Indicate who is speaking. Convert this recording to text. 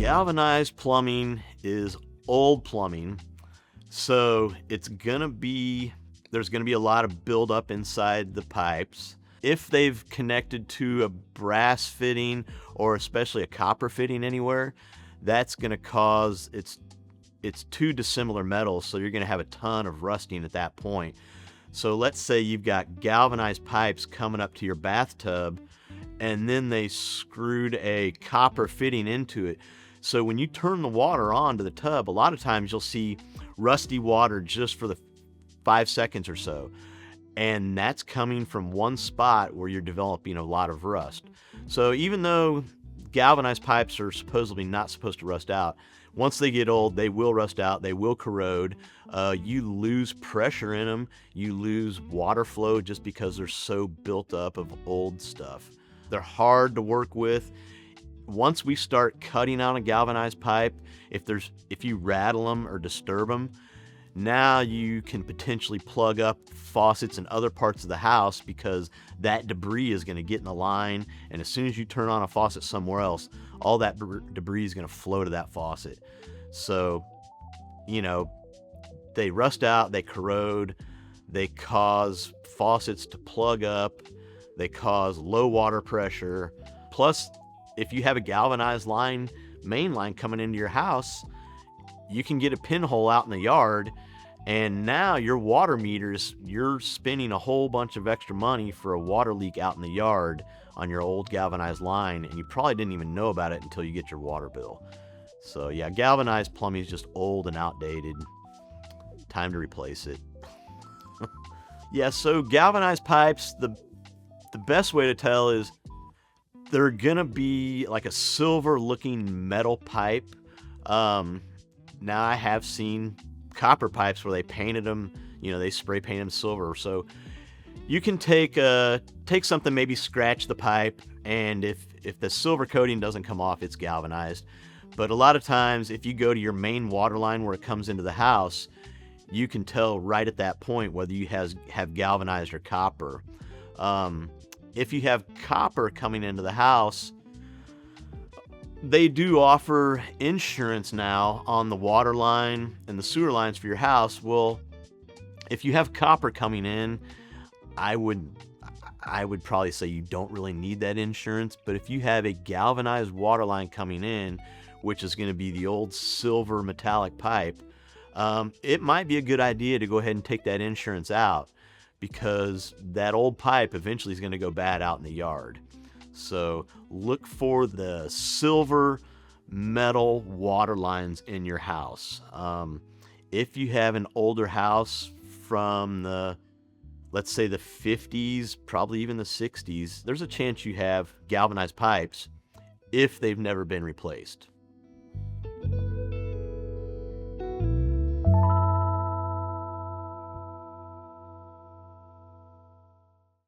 Speaker 1: galvanized plumbing is old plumbing, so there's gonna be a lot of buildup inside the pipes. If they've connected to a brass fitting or especially a copper fitting anywhere, that's gonna cause it's two dissimilar metals, so you're gonna have a ton of rusting at that point. So let's say you've got galvanized pipes coming up to your bathtub, and then they screwed a copper fitting into it. So when you turn the water on to the tub, a lot of times you'll see rusty water just for the 5 seconds or so. And that's coming from one spot where you're developing a lot of rust. So even though galvanized pipes are supposedly not supposed to rust out, once they get old, they will rust out, they will corrode. You lose pressure in them, you lose water flow just because they're so built up of old stuff. They're hard to work with. Once we start cutting out a galvanized pipe, if you rattle them or disturb them, now you can potentially plug up faucets in other parts of the house because that debris is going to get in the line, and as soon as you turn on a faucet somewhere else, all that debris is going to flow to that faucet. So, they rust out, they corrode, they cause faucets to plug up, they cause low water pressure. Plus, if you have a galvanized main line coming into your house, you can get a pinhole out in the yard, and now your water meters, you're spending a whole bunch of extra money for a water leak out in the yard on your old galvanized line, and you probably didn't even know about it until you get your water bill. So yeah, galvanized plumbing is just old and outdated. Time to replace it. Yeah, so galvanized pipes, the best way to tell is they're gonna be like a silver looking metal pipe. Now I have seen copper pipes where they painted them, they spray paint them silver. So you can take something, maybe scratch the pipe, and if the silver coating doesn't come off, it's galvanized. But a lot of times, if you go to your main water line where it comes into the house, you can tell right at that point whether you have galvanized or copper. If you have copper coming into the house, they do offer insurance now on the water line and the sewer lines for your house. Well, if you have copper coming in, I would probably say you don't really need that insurance. But if you have a galvanized water line coming in, which is going to be the old silver metallic pipe, it might be a good idea to go ahead and take that insurance out, because that old pipe eventually is going to go bad out in the yard. So look for the silver metal water lines in your house. If you have an older house from let's say the 50s, probably even the 60s, there's a chance you have galvanized pipes if they've never been replaced.